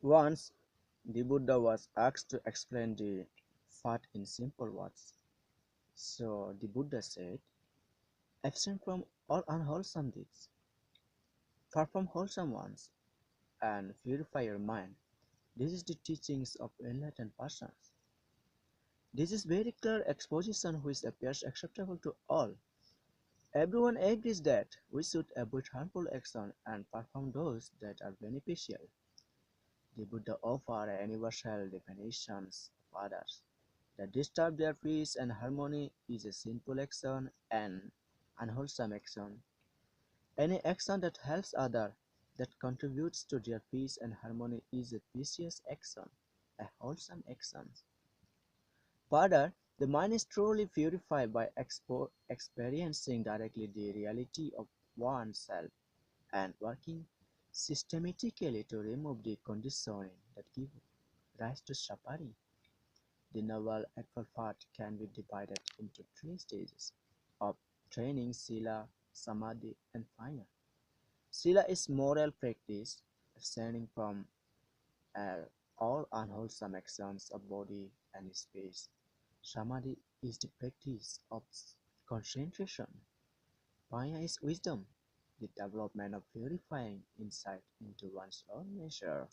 Once, the Buddha was asked to explain the path in simple words. So the Buddha said, abstain from all unwholesome deeds, perform wholesome ones, and purify your mind. This is the teachings of enlightened persons. This is very clear exposition which appears acceptable to all. Everyone agrees that we should avoid harmful action and perform those that are beneficial. The Buddha offered universal definitions of others. That disturb their peace and harmony is a sinful action and unwholesome action. Any action that helps others, that contributes to their peace and harmony is a peaceous action, a wholesome action. Further, the mind is truly purified by experiencing directly the reality of oneself and working systematically to remove the conditioning that give rise to suffering. The Noble Eightfold Path can be divided into three stages of training: Sila, Samadhi, and Fire. Sila is moral practice, abstaining from uh, all unwholesome actions of body and space. Samadhi is the practice of concentration. Fire is wisdom, the development of purifying insight into one's own nature.